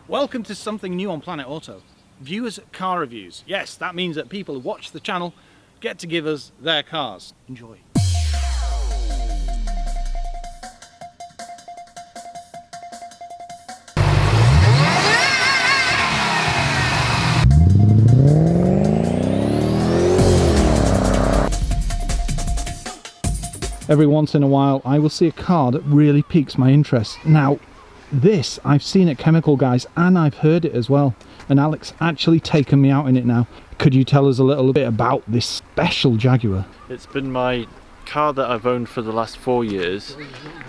Welcome to something new on Planet Auto. Viewers car reviews. Yes, that means that people who watch the channel get to give us their cars. Enjoy. Every once in a while I will see a car that really piques my interest. Now this I've seen at Chemical Guys and I've heard it as well, and Alex actually taken me out in it now. Could you tell us a little bit about this special Jaguar? It's been my car that I've owned for the last 4 years,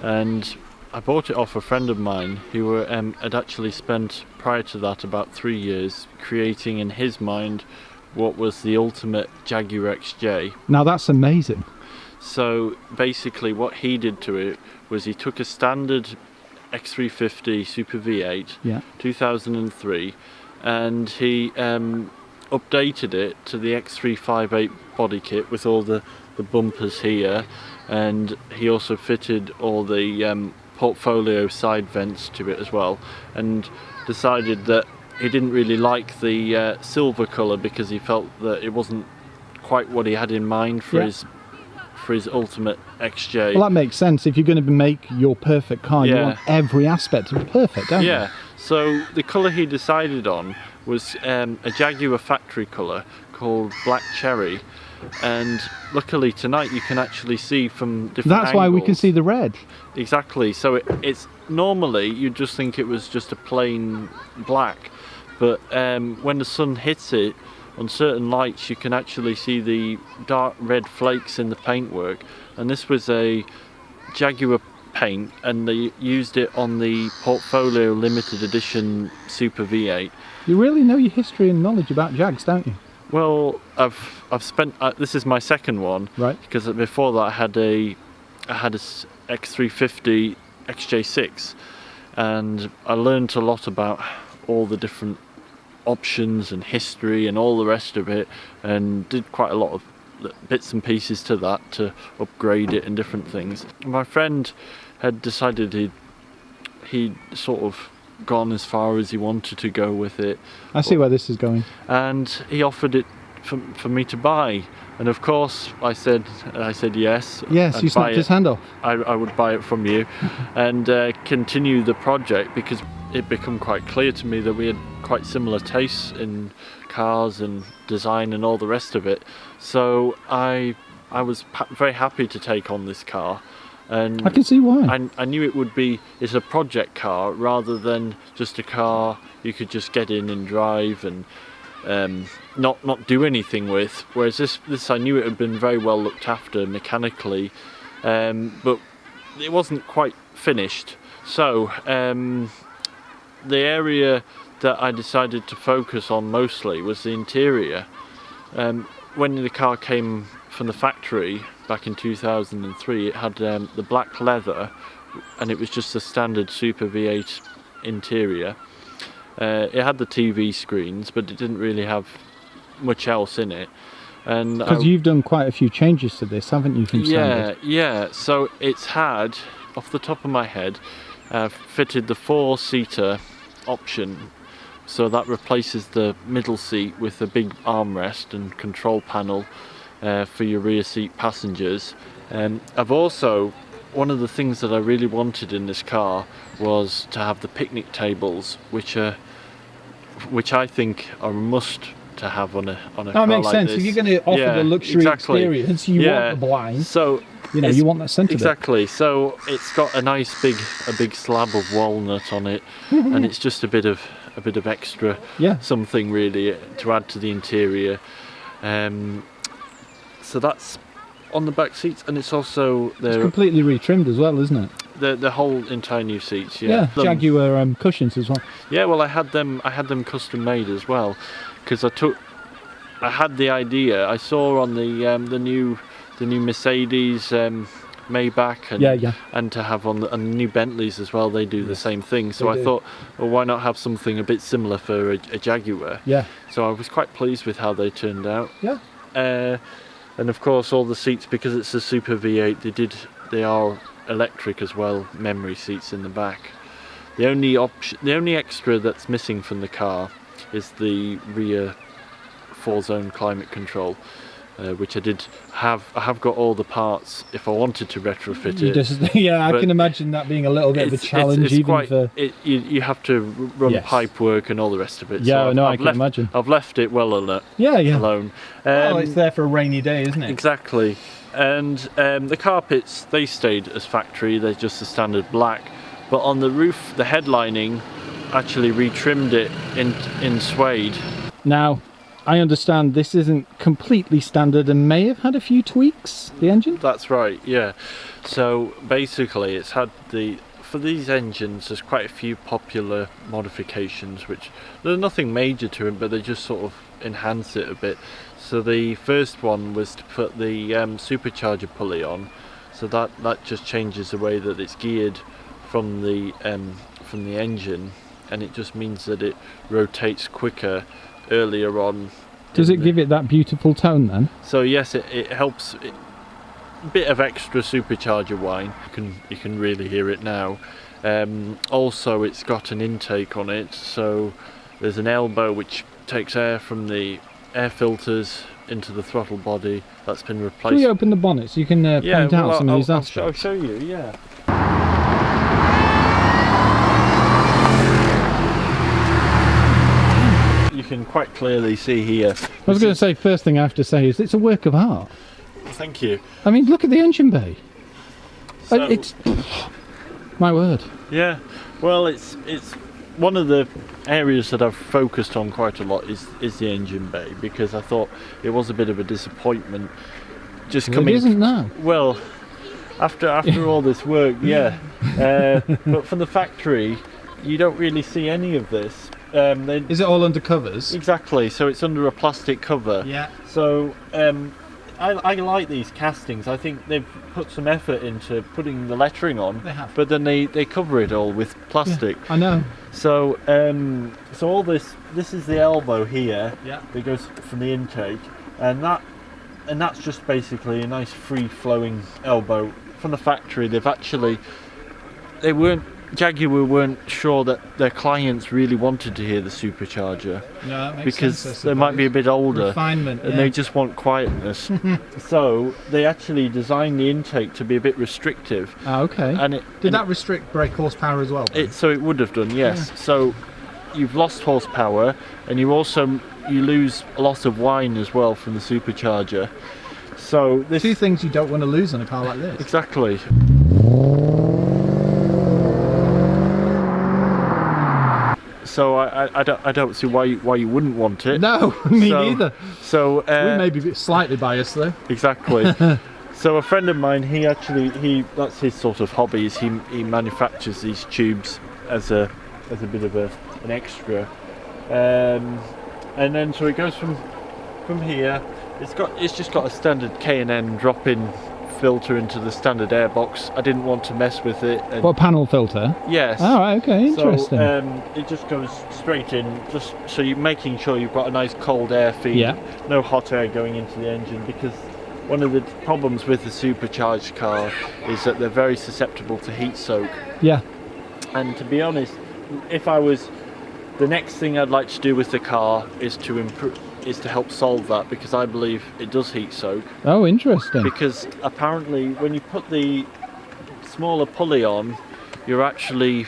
and I bought it off a friend of mine who had actually spent prior to that about 3 years creating in his mind what was the ultimate Jaguar XJ. Now that's amazing. So basically what he did to it was he took a standard X350 Super V8, 2003, and he updated it to the X358 body kit with all the bumpers here, and he also fitted all the portfolio side vents to it as well, and decided that he didn't really like the silver colour because he felt that it wasn't quite what he had in mind for his ultimate XJ. Well, that makes sense. If you're going to make your perfect car, you want every aspect to be perfect, don't you? So the colour he decided on was a Jaguar factory colour called Black Cherry, and luckily tonight you can actually see from different angles. That's why we can see the red. Exactly. So it's normally you'd just think it was just a plain black, but when the sun hits it on certain lights you can actually see the dark red flakes in the paintwork, and this was a Jaguar paint and they used it on the portfolio limited edition Super V8. You really know your history and knowledge about Jags, don't you? Well, I've spent this is my second one, right? Because before that I had a X350 XJ6, and I learned a lot about all the different options and history and all the rest of it, and did quite a lot of bits and pieces to that to upgrade it and different things. My friend had decided he'd sort of gone as far as he wanted to go with it. I see where this is going. And he offered it for me to buy, and of course I said yes. Yes, you snapped his hand off. I would buy it from you and continue the project, because it became quite clear to me that we had quite similar tastes in cars and design and all the rest of it. So I was very happy to take on this car, and I can see why. I knew it's a project car rather than just a car you could just get in and drive and not do anything with. Whereas this I knew it had been very well looked after mechanically, but it wasn't quite finished. So the area that I decided to focus on mostly was the interior. When the car came from the factory back in 2003, it had the black leather, and it was just a standard Super V8 interior. It had the TV screens, but it didn't really have much else in it. And because you've done quite a few changes to this, haven't you, from standard? Yeah. So it's had, off the top of my head, fitted the 4-seater option, so that replaces the middle seat with a big armrest and control panel for your rear seat passengers. I've also, one of the things that I really wanted in this car was to have the picnic tables, which I think are a must to have on a car like this. That makes sense. If you're going to offer the luxury experience, you want the blinds. So you want that centre bit. So it's got a nice big slab of walnut on it, and it's just a bit of extra something really to add to the interior. So that's on the back seats, and it's also it's completely retrimmed as well, isn't it? The whole entire new seats. Jaguar cushions as well. Yeah, well I had them custom made as well, because I had the idea. I saw on the new Mercedes Maybach and to have on the new Bentleys as well, they do the same thing. So I thought, well, why not have something a bit similar for a Jaguar? Yeah. So I was quite pleased with how they turned out. Yeah. And of course all the seats, because it's a Super V8, they are electric as well, memory seats in the back. The only extra that's missing from the car is the rear 4-zone climate control, which I have got all the parts if I wanted to retrofit it. Yeah, I can imagine that being a little bit of a challenge, you have to run pipe work and all the rest of it. Yeah, so I can imagine. I've left it well alone. Well, it's there for a rainy day, isn't it? Exactly. And the carpets, they stayed as factory. They're just the standard black. But on the roof, the headlining, actually retrimmed it in suede. Now, I understand this isn't completely standard and may have had a few tweaks, the engine? That's right, yeah. So basically it's had for these engines, there's quite a few popular modifications, which there's nothing major to it, but they just sort of enhance it a bit. So the first one was to put the supercharger pulley on, so that just changes the way that it's geared from the engine, and it just means that it rotates quicker earlier on. Does it give it that beautiful tone then? So yes, it helps. A bit of extra supercharger whine. You can really hear it now. Also, it's got an intake on it, so there's an elbow which takes air from the air filters into the throttle body. That's been replaced. Can we open the bonnet so you can point out some of these aspects? I'll show you, yeah. You can quite clearly see here. I was going to say, first thing I have to say is it's a work of art. Thank you. I mean, look at the engine bay. So, it's my word. Yeah. Well, it's one of the areas that I've focused on quite a lot is the engine bay, because I thought it was a bit of a disappointment. Just coming. It isn't now. Well, after all this work, yeah. But from the factory, you don't really see any of this. Is it all under covers? Exactly, so it's under a plastic cover. Yeah. So I like these castings. I think they've put some effort into putting the lettering on. They have. But then they cover it all with plastic. Yeah, I know. So so all this is the elbow here. Yeah. That goes from the intake, and that's just basically a nice free flowing elbow from the factory. Jaguar weren't sure that their clients really wanted to hear the supercharger, No, that makes because sense, they might be a bit older. Refinement, and they just want quietness. So they actually designed the intake to be a bit restrictive. Ah, okay. And did that restrict brake horsepower as well? So it would have done, yes. Yeah. So you've lost horsepower, and you lose a lot of whine as well from the supercharger. So this two things you don't want to lose on a car like this. Exactly. So I don't see why you wouldn't want it. No, me neither. So we may be slightly biased though. Exactly. So a friend of mine, that's his sort of hobbies. He manufactures these tubes as a bit of an extra, and then so it goes from here. It's just got a standard K&N drop-in filter into the standard airbox. I didn't want to mess with it. What, panel filter? Yes. Oh, okay, interesting. So it just goes straight in, just so you're making sure you've got a nice cold air feed. Yeah. No hot air going into the engine, because one of the problems with the supercharged car is that they're very susceptible to heat soak. Yeah. And to be honest, the next thing I'd like to do with the car is to help solve that, because I believe it does heat soak. Oh, interesting. Because apparently when you put the smaller pulley on, you're actually,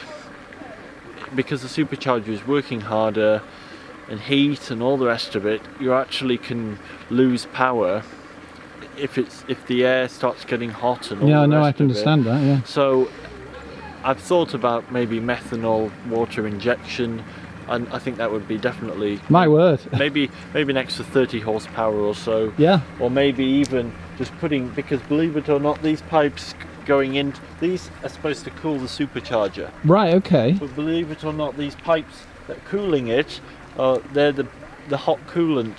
because the supercharger is working harder and heat and all the rest of it, you actually can lose power if the air starts getting hot and all the rest of it. Yeah, no, I can understand that, yeah. So I've thought about maybe methanol water injection, and I think that would be definitely... My word. maybe next to 30 horsepower or so. Yeah. Or maybe even just putting, because believe it or not, these pipes going in, these are supposed to cool the supercharger. Right, okay. But believe it or not, these pipes that are cooling it, they're the hot coolant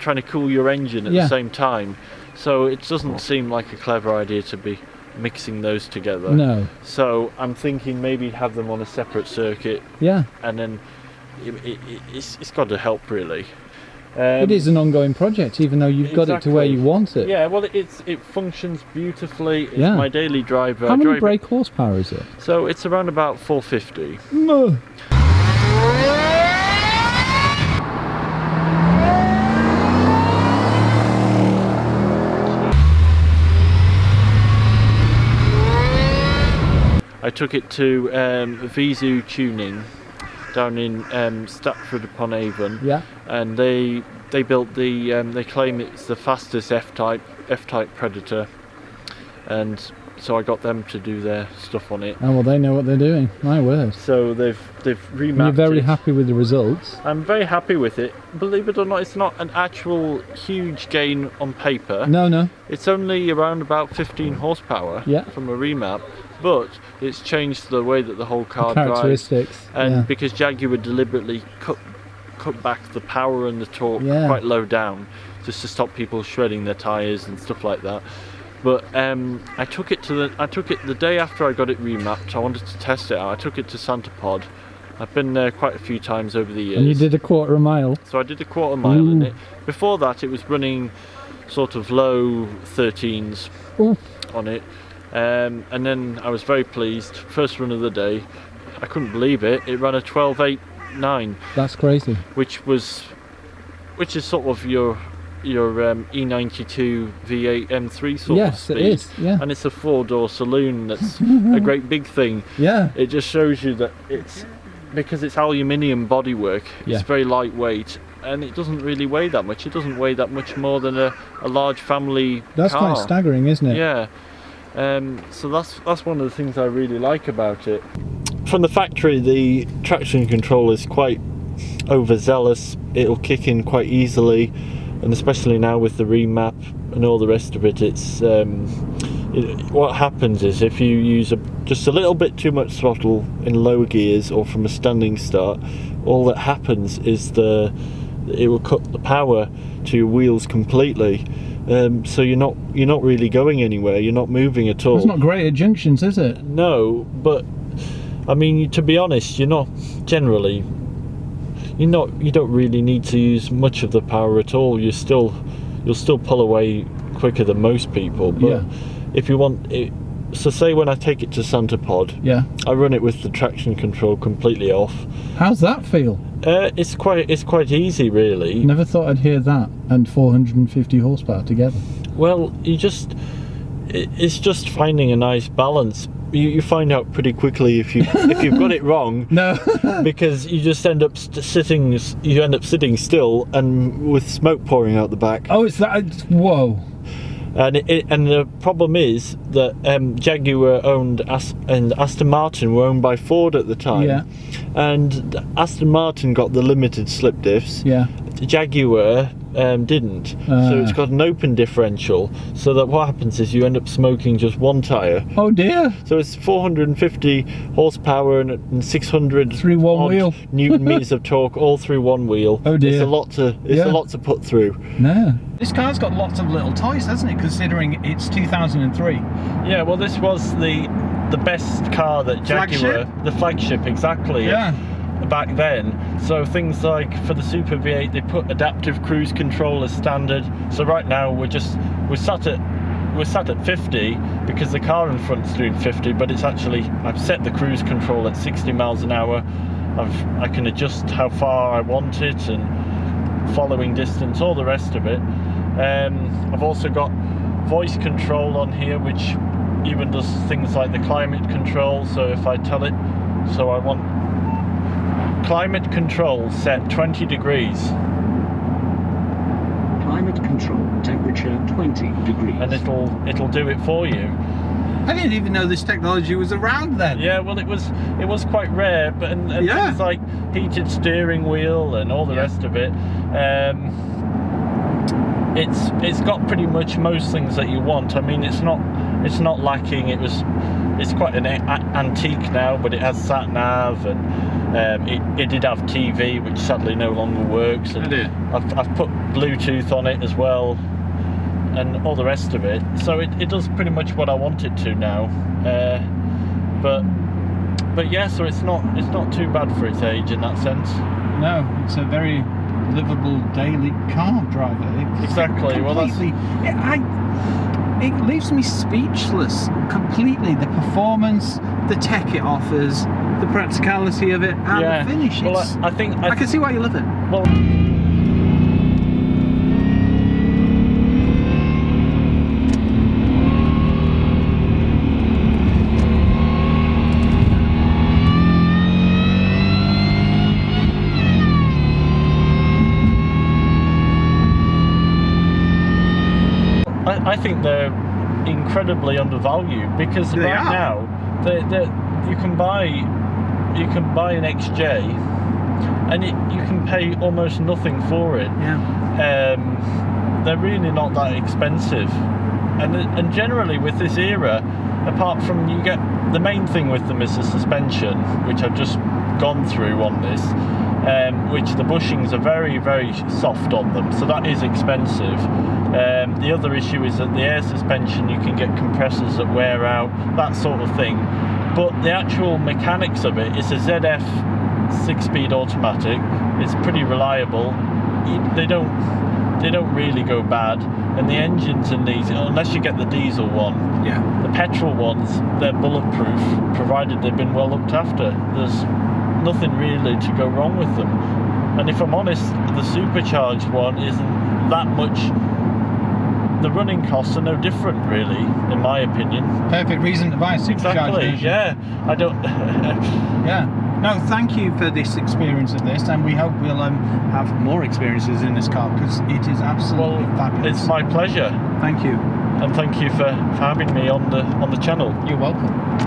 trying to cool your engine at the same time. So it doesn't seem like a clever idea to be mixing those together. No. So I'm thinking maybe have them on a separate circuit. Yeah. And then it's got to help really. It is an ongoing project, even though you've got it to where you want it. Yeah, well, it functions beautifully. It's Yeah. my daily driver. How many brake horsepower is it? So it's around about 450. No. I took it to Visu Tuning down in Stratford-upon-Avon. Yeah. And they built the they claim it's the fastest F-type Predator, and so I got them to do their stuff on it. Oh well, they know what they're doing. My word. So they've remapped it. You're very happy with the results. I'm very happy with it. Believe it or not, it's not an actual huge gain on paper. No. It's only around about 15 horsepower from a remap, but it's changed the way that the whole car drives. Characteristics. And because Jaguar deliberately cut back the power and the torque quite low down, just to stop people shredding their tyres and stuff like that. But I took it the day after I got it remapped. I wanted to test it out. I took it to Santa Pod. I've been there quite a few times over the years. And you did a quarter of a mile. So I did a quarter mile in it. Before that, it was running sort of low 13s on it. And then I was very pleased. First run of the day, I couldn't believe it. It ran a 12.89. That's crazy. Which is sort of your E92 V8 M3 sort of speed. Yes, it is. Yeah. And it's a 4-door saloon. That's a great big thing. Yeah. It just shows you that because it's aluminium bodywork. It's very lightweight. And it doesn't really weigh that much. It doesn't weigh that much more than a large family That's car. quite staggering, isn't it? Yeah. So that's one of the things I really like about it. From the factory, the traction control is quite overzealous. It'll kick in quite easily, and especially now with the remap and all the rest of it, it's what happens is if you use just a little bit too much throttle in low gears or from a standing start, all that happens is it will cut the power to your wheels completely. So you're not really going anywhere. You're not moving at all. It's not great at junctions, is it? No, but I mean, to be honest, you don't really need to use much of the power at all. You'll still pull away quicker than most people. But if you want it, so say when I take it to Santa Pod, I run it with the traction control completely off. How's that feel? It's quite easy, really. Never thought I'd hear that and 450 horsepower together. Well, it's just finding a nice balance. You find out pretty quickly if you've got it wrong. No. Because you just end up sitting still and with smoke pouring out the back. Oh, it's that. Whoa. And the problem is that Jaguar owned and Aston Martin were owned by Ford at the time. Yeah. And Aston Martin got the limited slip diffs. Yeah. Jaguar didn't. So it's got an open differential, so that what happens is you end up smoking just one tyre. Oh dear. So it's 450 horsepower and 600 through one wheel. Newton meters of torque all through one wheel. Oh dear. It's a lot to put through. No. This car's got lots of little toys, hasn't it, considering it's 2003? Yeah, well, this was the best car that Jaguar, the flagship, exactly. Yeah. Back then. So things like for the Super V8 they put adaptive cruise control as standard. So right now we're sat at 50 because the car in front's doing 50, but it's actually, I've set the cruise control at 60 miles an hour. I can adjust how far I want it and following distance, all the rest of it. I've also got voice control on here, which even does things like the climate control. So if I tell it, so I want climate control set 20 degrees. Climate control temperature 20 degrees. And it'll do it for you. I didn't even know this technology was around then. Yeah, well, it was quite rare, but and things like heated steering wheel and all the rest of it. It's got pretty much most things that you want. I mean, it's not lacking. It's quite an antique now, but it has sat nav and it did have TV, which sadly no longer works. And I've put Bluetooth on it as well, and all the rest of it. So it does pretty much what I want it to now. But yeah, so it's not too bad for its age in that sense. No, it's a very livable daily car driver. Exactly. Well, that's... It leaves me speechless completely. The performance, the tech it offers, the practicality of it, and the finish. Well, I can see why you love it. Well, I think they're incredibly undervalued because now you can buy an XJ and you can pay almost nothing for it. They're really not that expensive, and generally with this era, apart from you get the main thing with them is the suspension, which I've just gone through on this, which the bushings are very, very soft on them, so that is expensive. The other issue is that the air suspension, you can get compressors that wear out, that sort of thing. But the actual mechanics of it, it's a ZF 6-speed automatic. It's pretty reliable. They don't really go bad. And the engines in these, unless you get the diesel one, the petrol ones, they're bulletproof, provided they've been well looked after. There's nothing really to go wrong with them. And if I'm honest, the supercharged one isn't that much. The running costs are no different, really, in my opinion. Perfect reason to buy a supercharged version. Yeah. I don't... No, thank you for this experience of this, and we hope we'll have more experiences in this car, because it is absolutely fabulous. It's my pleasure. Thank you. And thank you for having me on the channel. You're welcome.